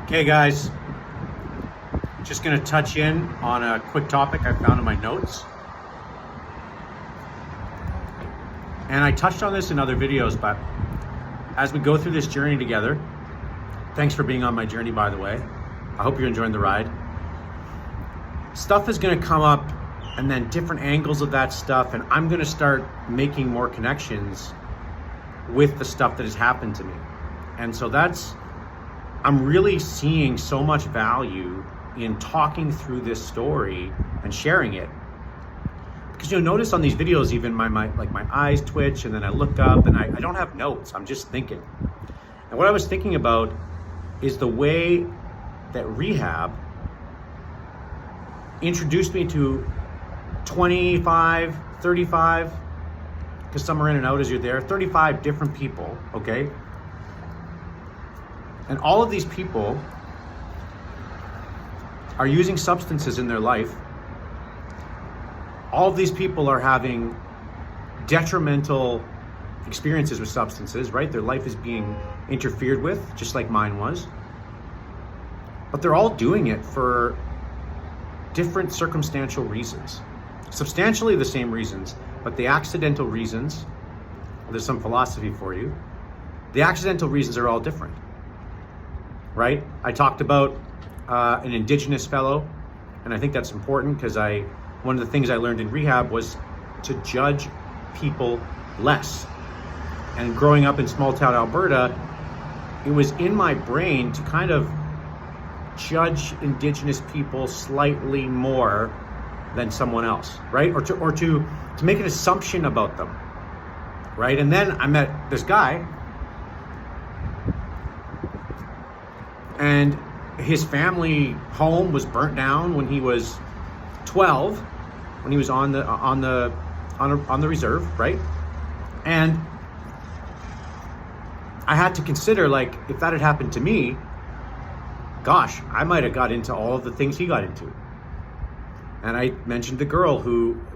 Okay, guys, just going to touch in on a quick topic I found in my notes. And I touched on this in other videos, but as we go through this journey together, thanks for being on my journey, by the way. I hope you're enjoying the ride. Stuff is going to come up, and then different angles of that stuff, and I'm going to start making more connections with the stuff that has happened to me. And so I'm really seeing so much value in talking through this story and sharing it. Because you'll notice on these videos, even my eyes twitch, and then I look up and I don't have notes, I'm just thinking. And what I was thinking about is the way that Rehab introduced me to 25, 35, because some are in and out as you're there, 35 different people, okay? And all of these people are using substances in their life. All of these people are having detrimental experiences with substances, right? Their life is being interfered with, just like mine was. But they're all doing it for different circumstantial reasons. Substantially the same reasons, but the accidental reasons, there's some philosophy for you. The accidental reasons are all different. Right? I talked about an Indigenous fellow, and I think that's important because one of the things I learned in rehab was to judge people less. And growing up in small town Alberta, it was in my brain to kind of judge Indigenous people slightly more than someone else, right? Or to make an assumption about them, right? And then I met this guy, and his family home was burnt down when he was 12, when he was on the reserve, right? And I had to consider, like, if that had happened to me, gosh, I might have got into all of the things he got into. And I mentioned the girl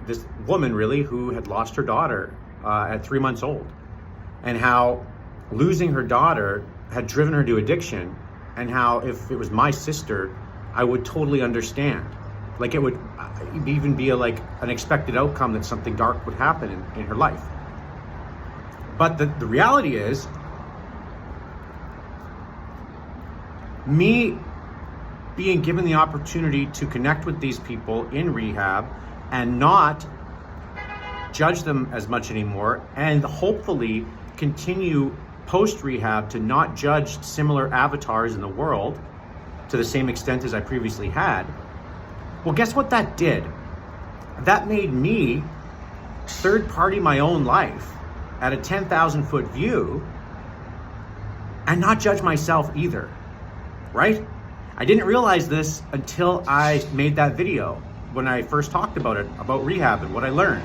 this woman really, who had lost her daughter at 3 months old, and how losing her daughter had driven her to addiction. And how if it was my sister, I would totally understand. Like, it would even be an expected outcome that something dark would happen in her life. But the reality is, me being given the opportunity to connect with these people in rehab and not judge them as much anymore, and hopefully continue post-rehab to not judge similar avatars in the world to the same extent as I previously had. Well, guess what that did? That made me third-party my own life at a 10,000-foot view and not judge myself either, right? I didn't realize this until I made that video when I first talked about it, about rehab and what I learned.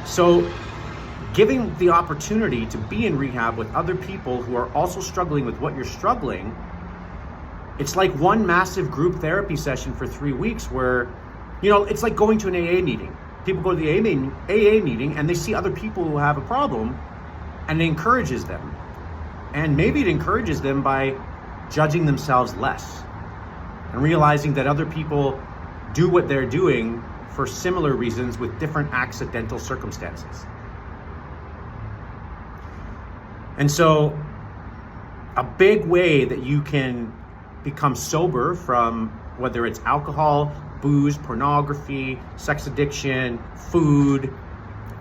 So giving the opportunity to be in rehab with other people who are also struggling with what you're struggling, it's like one massive group therapy session for 3 weeks where, it's like going to an AA meeting. People go to the AA meeting and they see other people who have a problem, and it encourages them. And maybe it encourages them by judging themselves less and realizing that other people do what they're doing for similar reasons with different accidental circumstances. And so a big way that you can become sober from whether it's alcohol, booze, pornography, sex addiction, food,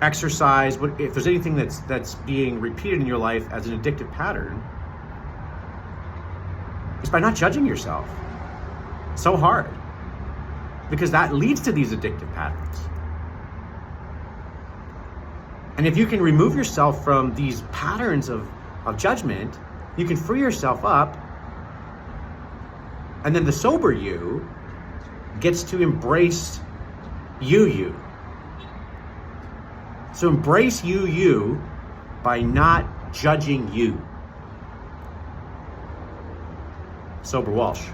exercise, if there's anything that's being repeated in your life as an addictive pattern, is by not judging yourself so hard, because that leads to these addictive patterns. And if you can remove yourself from these patterns of judgment, you can free yourself up, and then the sober you gets to embrace you. So embrace you by not judging you. Sober Walsh.